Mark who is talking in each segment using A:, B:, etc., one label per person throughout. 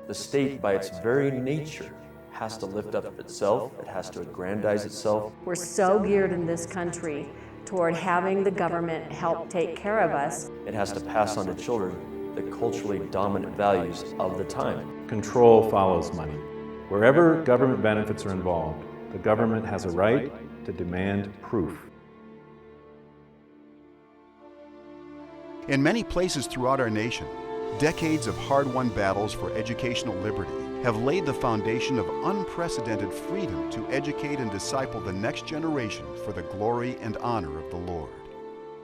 A: The state, by its very nature, has to lift up itself, it has to aggrandize itself.
B: We're so geared in this country toward having the government help take care of us.
A: It has to pass on to children the culturally dominant values of the time.
C: Control follows money. Wherever government benefits are involved, the government has a right to demand proof.
D: In many places throughout our nation, decades of hard-won battles for educational liberty have laid the foundation of unprecedented freedom to educate and disciple the next generation for the glory and honor of the Lord.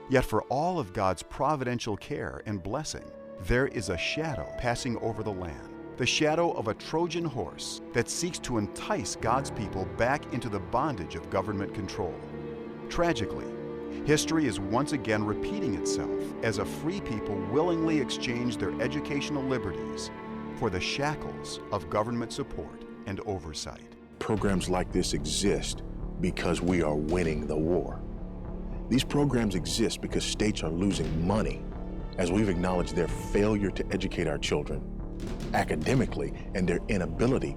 D: Yet for all of God's providential care and blessing, there is a shadow passing over the land, the shadow of a Trojan horse that seeks to entice God's people back into the bondage of government control. Tragically, history is once again repeating itself as a free people willingly exchange their educational liberties for the shackles of government support and oversight.
E: Programs like this exist because we are winning the war. These programs exist because states are losing money as we've acknowledged their failure to educate our children academically and their inability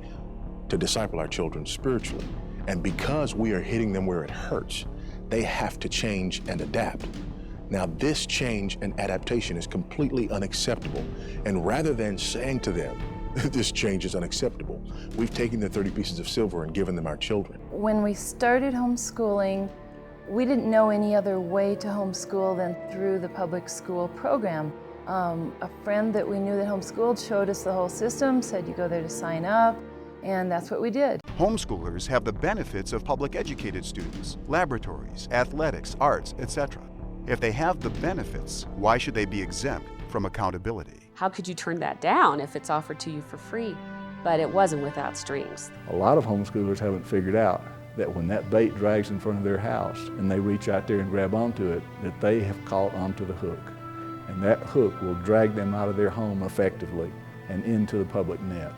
E: to disciple our children spiritually. And because we are hitting them where it hurts, they have to change and adapt. Now, this change and adaptation is completely unacceptable. And rather than saying to them, this change is unacceptable, we've taken the 30 pieces of silver and given them our children.
F: When we started homeschooling, we didn't know any other way to homeschool than through the public school program. A friend that we knew that homeschooled showed us the whole system, said you go there to sign up, and that's what we did.
D: Homeschoolers have the benefits of public educated students, laboratories, athletics, arts, etc. If they have the benefits, why should they be exempt from accountability?
G: How could you turn that down if it's offered to you for free? But it wasn't without strings.
H: A lot of homeschoolers haven't figured out that when that bait drags in front of their house and they reach out there and grab onto it, that they have caught onto the hook. And that hook will drag them out of their home effectively and into the public net.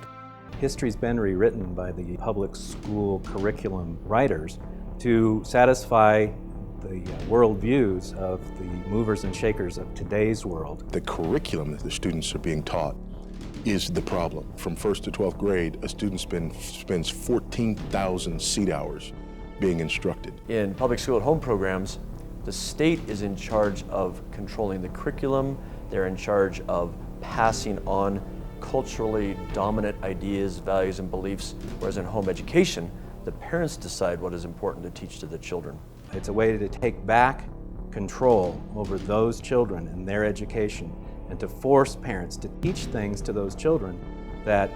C: History's been rewritten by the public school curriculum writers to satisfy the worldviews of the movers and shakers of today's world.
E: The curriculum that the students are being taught is the problem. From 1st to 12th grade, a student spends 14,000 seat hours being instructed.
A: In public school at home programs, the state is in charge of controlling the curriculum. They're in charge of passing on culturally dominant ideas, values, and beliefs, whereas in home education, the parents decide what is important to teach to the children.
C: It's a way to take back control over those children and their education and to force parents to teach things to those children that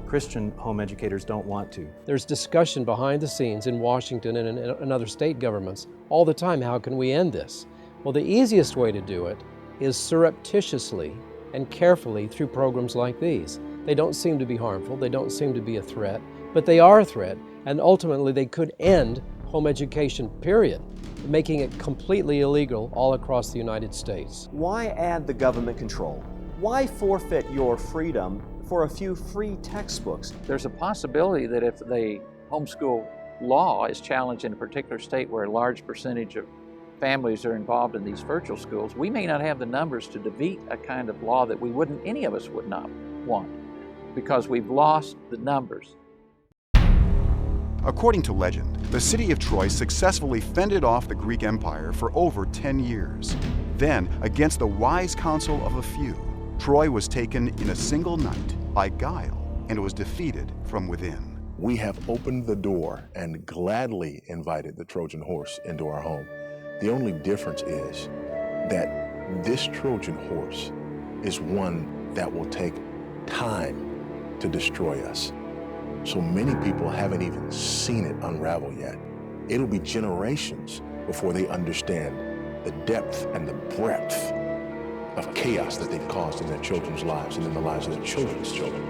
C: Christian home educators don't want to.
I: There's discussion behind the scenes in Washington and in other state governments all the time. How can we end this? Well, the easiest way to do it is surreptitiously and carefully through programs like these. They don't seem to be harmful, they don't seem to be a threat, but they are a threat, and ultimately they could end home education, period, making it completely illegal all across the United States.
J: Why add the government control? Why forfeit your freedom for a few free textbooks?
K: There's a possibility that if the homeschool law is challenged in a particular state where a large percentage of families are involved in these virtual schools, we may not have the numbers to defeat a kind of law that any of us would not want, because we've lost the numbers.
D: According to legend, the city of Troy successfully fended off the Greek Empire for over 10 years. Then, against the wise counsel of a few, Troy was taken in a single night by guile and was defeated from within.
E: We have opened the door and gladly invited the Trojan horse into our home. The only difference is that this Trojan horse is one that will take time to destroy us. So many people haven't even seen it unravel yet. It'll be generations before they understand the depth and the breadth of chaos that they've caused in their children's lives and in the lives of their children's children.